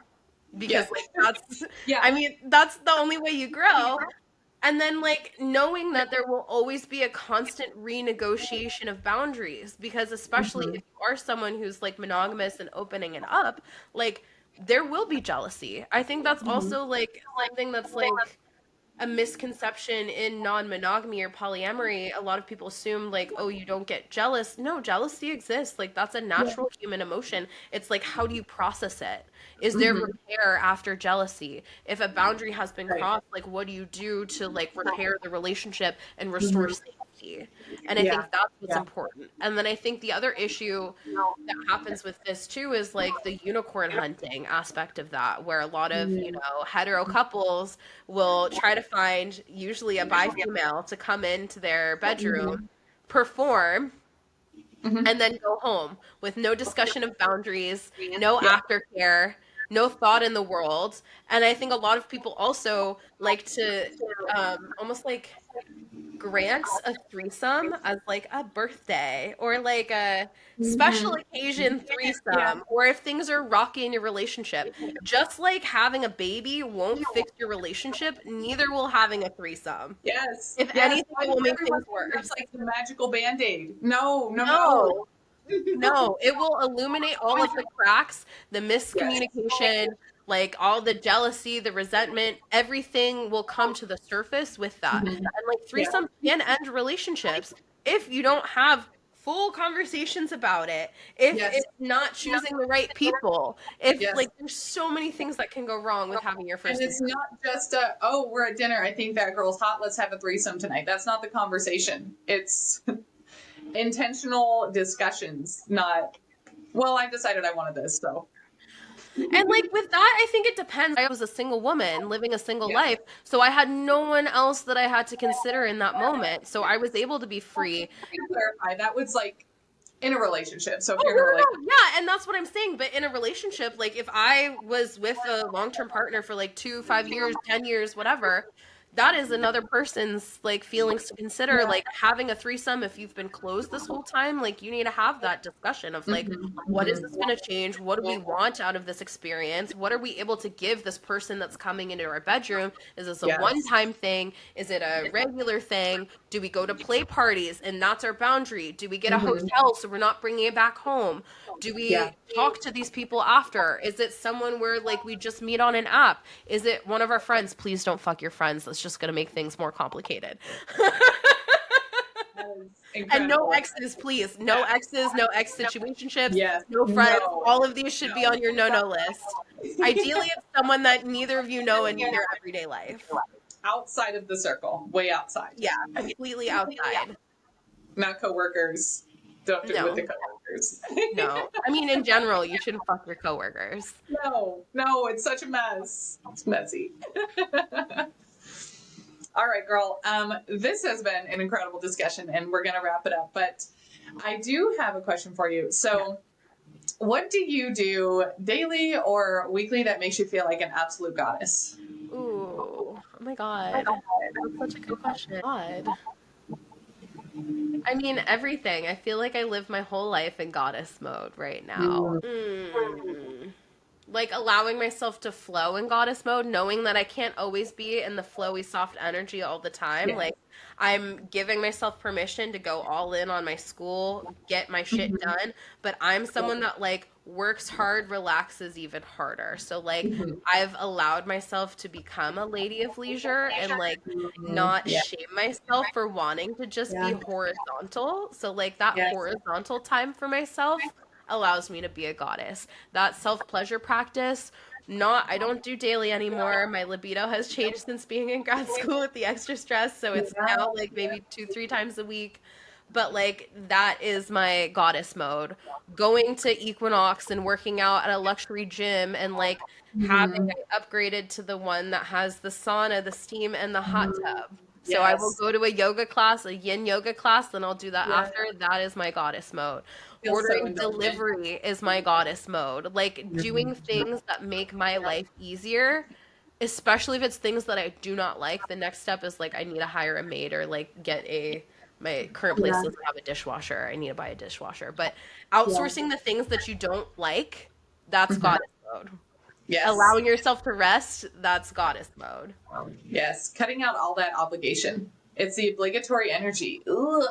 because Yes. like that's Yeah. I mean that's the only way you grow. And then like knowing that there will always be a constant renegotiation of boundaries because especially Mm-hmm. if you are someone who's like monogamous and opening it up, like there will be jealousy. I think that's Mm-hmm. also like something that's like a misconception in non-monogamy or polyamory. A lot of people assume like, oh, you don't get jealous. No, jealousy exists. Like that's a Yeah. natural human emotion. It's like, how do you process it? Is there Mm-hmm. repair after jealousy? If a boundary has been Right. crossed, like what do you do to like repair the relationship and restore Mm-hmm. safety? And I Yeah. think that's what's Yeah. important. And then I think the other issue that happens with this too is like the unicorn hunting aspect of that, where a lot of, Mm-hmm. hetero couples will try to find usually a bi female to come into their bedroom, Mm-hmm. perform, Mm-hmm. and then go home with no discussion of boundaries, no aftercare, no thought in the world. And I think a lot of people also like to almost like grants a threesome as like a birthday or like a special Mm-hmm. occasion Yeah. threesome, or if things are rocky in your relationship. Just like having a baby won't fix your relationship, neither will having a threesome. Yes. If Yes. anything, Why it will does make everyone things think that's worse. like the magical band-aid? No, no, no. No, no, it will illuminate all of the cracks, the Yes. miscommunication, like all the jealousy, the resentment, everything will come to the surface with that. Mm-hmm. And like Yeah. threesomes can end relationships if you don't have full conversations about it, if Yes. it's not choosing the right people, if Yes. like there's so many things that can go wrong with having your And first it's encounter. not just oh, we're at dinner. I think that girl's hot. Let's have a threesome tonight. That's not the conversation. It's intentional discussions, not, well, I decided I wanted this, so. And like with that, I think it depends. I was a single woman living a single Yeah. life, so I had no one else that I had to consider in that moment. So I was able to be free. To clarify, that was like in a relationship. So if Oh, you're in a relationship, no, no, no. Yeah, and that's what I'm saying. But in a relationship, like if I was with a long-term partner for like 2, 5 years, 10 years, whatever, that is another person's like feelings to consider. yeah. Like having a threesome, if you've been closed this whole time, like you need to have that discussion of like, Mm-hmm. what is Mm-hmm. this going to change? What do we want out of this experience? What are we able to give this person that's coming into our bedroom? Is this a Yes. one-time thing? Is it a regular thing? Do we go to play parties and that's our boundary? Do we get a Mm-hmm. hotel so we're not bringing it back home? Do Yeah. we talk to these people after? Is it someone where like we just meet on an app? Is it one of our friends? Please don't fuck your friends. That's just going to make things more complicated. That is And no incredible. exes, please. No exes, no ex situationships, Yes. no friends. No. All of these should be on your no-no list. Ideally, it's someone that neither of you know in your everyday life. Outside of the circle, way outside. Yeah, completely outside. Not coworkers. Don't do it with the No, coworkers. no. I mean, in general, you shouldn't fuck your coworkers. No, no, it's such a mess. It's messy. All right, girl. This has been an incredible discussion, and we're going to wrap it up. But I do have a question for you. So, What do you do daily or weekly that makes you feel like an absolute goddess? Ooh, oh my God. That's such a good question. God. I mean, everything. I feel like I live my whole life in goddess mode right now. Mm, Like allowing myself to flow in goddess mode, knowing that I can't always be in the flowy, soft energy all the time. yeah. Like I'm giving myself permission to go all in on my school, get my shit Mhm. done, but I'm Yeah. someone that like works hard, relaxes even harder. So like Mhm. I've allowed myself to become a lady of leisure and like Mhm. not Yeah. shame myself for wanting to just be Yeah. horizontal. So like that Yes. horizontal time for myself allows me to be a goddess. That self-pleasure practice, not I don't do daily anymore. My libido has changed since being in grad school with the extra stress, so it's Yeah. now like maybe 2, 3 times a week. But like that is my goddess mode. Going to Equinox and working out at a luxury gym and like having Mhm. I upgraded to the one that has the sauna, the steam, and the hot Mhm. tub. So I will Yes. go to a yoga class, a yin yoga class, then I'll do that Yeah. after. That is my goddess mode. Feels so Ordering indulgent. delivery is my goddess mode. Like doing Mhm. things that make my life easier, especially if it's things that I do not like. The next step is like I need to hire a maid or like get a my current place Yeah. doesn't have a dishwasher. I need to buy a dishwasher. But Yeah. outsourcing the things that you don't like, that's Mhm. goddess mode. Yes. Allowing yourself to rest, that's goddess mode. Yes. Cutting out all that obligation. It's the obligatory energy. Ugh.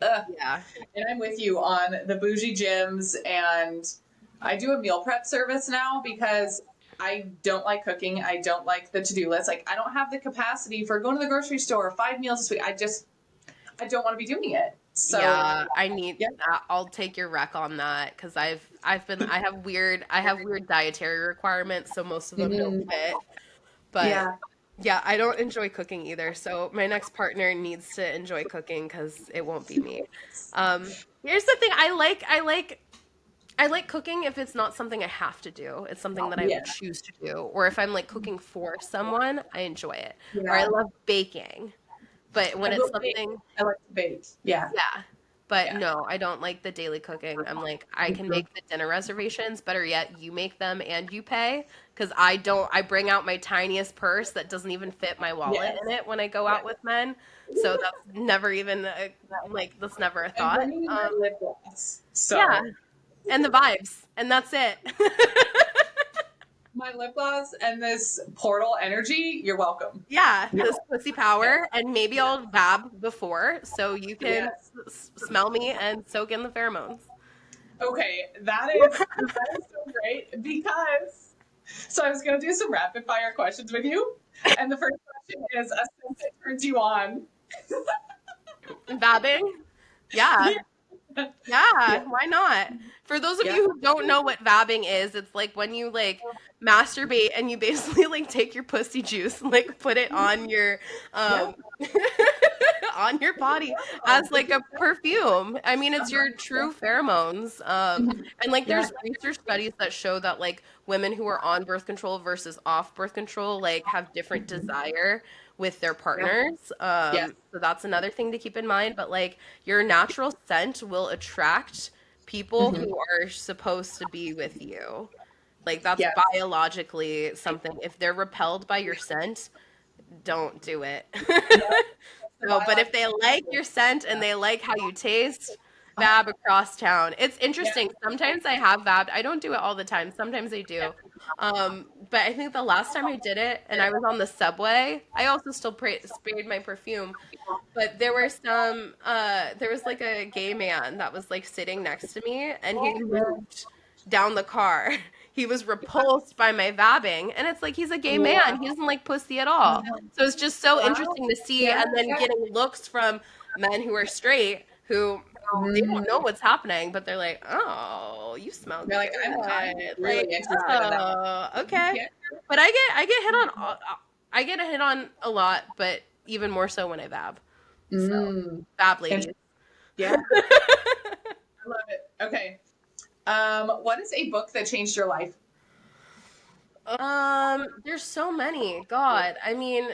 Ugh. Yeah. And I'm with you on the bougie gyms, and I do a meal prep service now because I don't like cooking. I don't like the to-do list. Like I don't have the capacity for going to the grocery store 5 meals this week. I don't want to be doing it. So Yeah, I need yeah. I'll take your rec on that because I have weird dietary requirements, so most of them don't Mhm. fit. But Yeah. yeah, I don't enjoy cooking either. So my next partner needs to enjoy cooking because it won't be me. Here's the thing, I like cooking if it's not something I have to do. It's something that I Yeah. would choose to do. Or if I'm like cooking for someone, I enjoy it. Or I Yeah. love baking. But when I it's will bake. something I like to bake. Yeah. yeah. But Yeah. no, I don't like the daily cooking. I'm like, I can Mhm. make the dinner reservations. Better yet, you make them and you pay. Because I don't, I bring out my tiniest purse that doesn't even fit my wallet Yes. in it when I go Yeah. out with men. So that's never even, that's never a I'm thought. bringing in my lip gloss. Yeah. So And the vibes. And that's it. my lip gloss and this portal energy, you're welcome. Yeah, You're this welcome. pussy Yeah. power. And maybe I'll vab before so you can Yes. smell me and soak in the pheromones. Okay, that is so great because so I was gonna do some rapid fire questions with you. And the first question is a scent that turns you on. Vabbing? Yeah. Yeah. Yeah. Yeah, why not? For those of Yeah. you who don't know what vabbing is, it's like when you like masturbate and you basically like take your pussy juice and like put it on your Yeah. um on your body as like a perfume. I mean, it's your Yeah. true pheromones. And like Yeah. there's research studies that show that like women who are on birth control versus off birth control like have different desire with their Yeah. partners. Yes. So that's another thing to keep in mind. But like your natural scent will attract people Hmm. who are supposed to be with you. Like that's Yes. biologically something. If they're repelled by your scent, don't do it. No, that's the So, but if biological they like your scent and they like how you taste, uh-huh. vab across town. It's Yeah. interesting. Sometimes I have vabbed. I don't do it all the time. Sometimes I do. But I think the last time I did it and I was on the subway, I also still sprayed my perfume. But there was like a gay man that was like sitting next to me and he moved down the car. He was repulsed by my vabbing. And it's like he's a gay man. He doesn't like pussy at all. So it's just so Wow. interesting to see Yeah. and then getting looks from men who are straight who they don't know Mm. what's happening, but they're like, "Oh, you smell They're like, I'm good." really Like, interested in that. "Oh, okay." Yeah. But I get hit on I get hit on a lot, but even more so when I vab. So, Mm. vab And ladies. yeah, I love it. Okay. What is a book that changed your life? There's so many. God, I mean,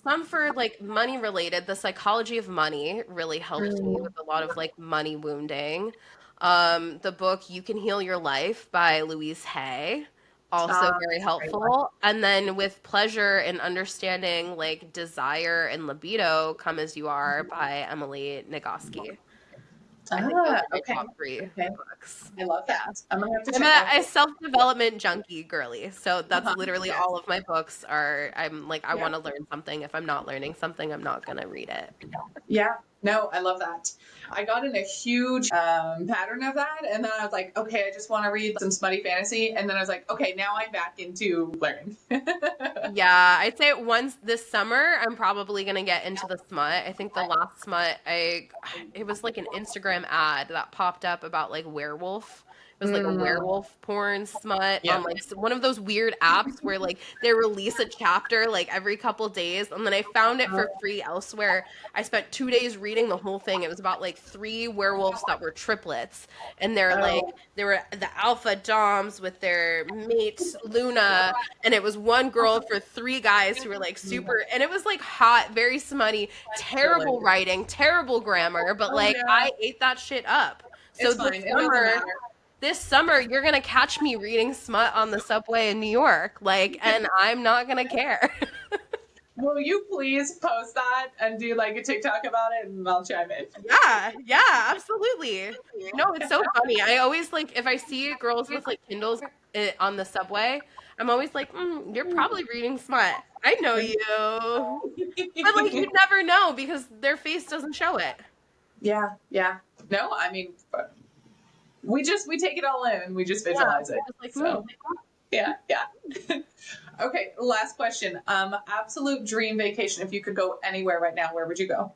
some for like money related. The Psychology of Money really helped me Mm. with a lot of like money wounding. The book You Can Heal Your Life by Louise Hay, also very That's a great one. helpful. And then With Pleasure and Understanding like Desire and Libido Come As You Are by Emily Nagoski. I think those are my Okay. top three Okay. books. I love Yeah. that. I'm gonna have to I'm check out a those. self-development junkie girly. So that's Uh-huh. literally Yes. all of my books are I'm like I Yeah. want to learn something. If I'm not learning something, I'm not gonna read it. Yeah. No, I love that. I got in a huge pattern of that, and then I was like, okay, I just want to read some smutty fantasy, and then I was like, okay, now I'm back into learning. Yeah, I'd say once this summer, I'm probably gonna get into the smut. I think the last smut it was like an Instagram ad that popped up about like werewolf. It was like a Mm, werewolf porn smut yeah. on like one of those weird apps where like they release a chapter like every couple days, and then I found it for free elsewhere. I spent 2 days reading the whole thing. It was about like three werewolves that were triplets, and Oh, they were the alpha doms with their mate Luna, and it was one girl for three guys who were like super, and it was like hot, very smutty, really? terrible writing, terrible grammar, but Oh like no, I ate that shit up. So it's fine. It doesn't matter. this summer you're gonna catch me reading smut on the subway in New York, like, and I'm not gonna care. Will you please post that and do like a TikTok about it, and I'll chime in. Yeah, yeah, absolutely. No, it's so funny. I always like if I see girls with like Kindles on the subway, I'm always like, you're probably reading smut. I know you. But like you'd never know because their face doesn't show it. Yeah, yeah. No, I mean, we take it all in and we just Yeah, visualize it. just like So yeah, yeah. Okay, last question. Absolute dream vacation. If you could go anywhere right now, where would you go?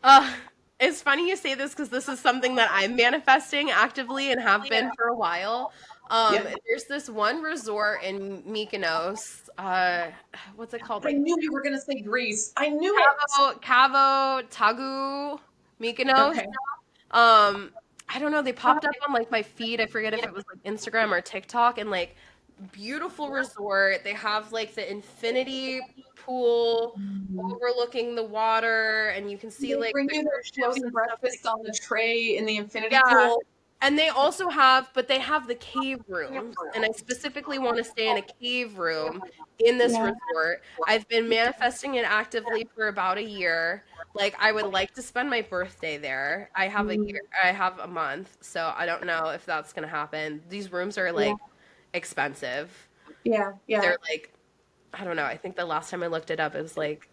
Uh, it's funny you say this because this is something that I'm manifesting actively and have been for a while. Yeah. There's this one resort in Mykonos. What's it called? I Like knew you were gonna say Greece. I knew it. Cavo, Tagu, Mykonos. Okay. Um, I don't know. They popped up on like my feed. I forget if it was like Instagram or TikTok, and like beautiful resort. They have like the infinity pool overlooking the water, and you can see They like bring the you their cruise ships floating and stuff. Like, breakfast on the tray in the infinity yeah. pool. And they also have, but they have the cave rooms, and I specifically want to stay in a cave room in this Yeah. resort. I've been manifesting it actively for about a year. Like I would like to spend my birthday there. I have a month, so I don't know if that's gonna happen. These rooms are Yeah. like expensive. Yeah. Yeah. They're like, I don't know. I think the last time I looked it up, it was like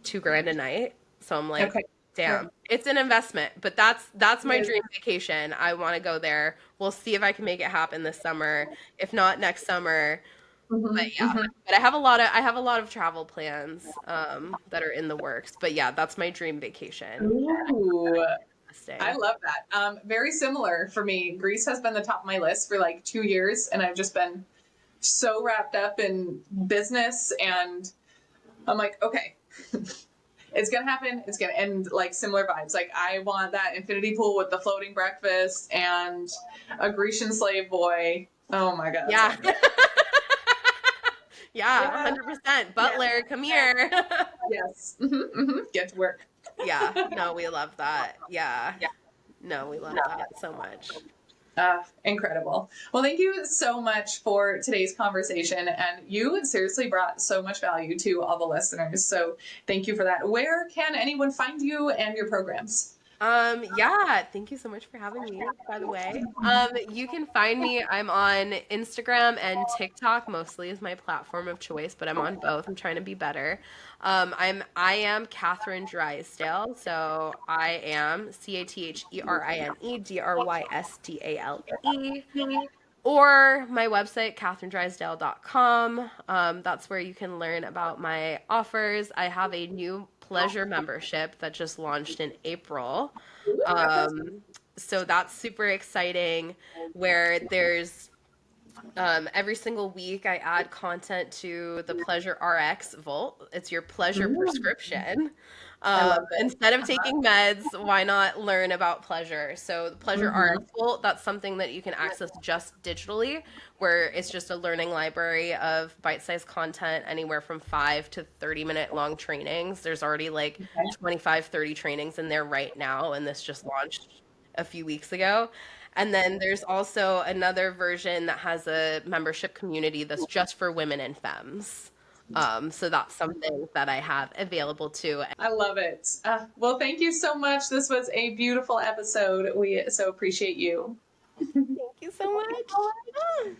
2 grand a night. So I'm like, Okay. Okay. damn, it's an investment. But that's my Yes. dream vacation. I want to go there. We'll see if I can make it happen this summer. If not next summer. But Mhm. yeah. Mhm. But I have a lot of travel plans that are in the works. But yeah, that's my dream vacation. Ooh. I Staying. love that. Very similar for me. Greece has been the top of my list for like 2 years, and I've just been so wrapped up in business, and I'm like, okay, it's gonna happen. It's gonna end like similar vibes. Like I want that infinity pool with the floating breakfast and a Grecian slave boy. Oh my god, Yeah. sounds good. Yeah, Yeah. 100%. Yeah. Butler, come here. Yes. Get to work. Yeah. No, we love that. Yeah. No, we love that so much. Incredible. Well, thank you so much for today's conversation. And you seriously brought so much value to all the listeners. So thank you for that. Where can anyone find you and your programs? Yeah, thank you so much for having me, by the way. You can find me, I'm on Instagram and TikTok mostly is my platform of choice, but I'm on both. I'm trying to be better. I am Catherine Drysdale, so I am CATHERINE DRYSDALE. Or my website, catherinedrysdale.com. That's where you can learn about my offers. I have a new pleasure membership that just launched in April. Okay. So that's super exciting, where there's every single week I add content to the Pleasure RX Vault. It's your pleasure Mm, prescription. I love it. Instead of taking meds, why not learn about pleasure? So the Pleasure Mm-hmm. RX Vault, that's something that you can access just digitally, where it's just a learning library of bite-sized content, anywhere from 5 to 30 minute long trainings. There's already like Okay. 25, 30 trainings in there right now, and this just launched a few weeks ago. And then there's also another version that has a membership community that's just for women and femmes. So that's something that I have available too. I love it. Well, thank you so much. This was a beautiful episode. We so appreciate you. Thank you so much.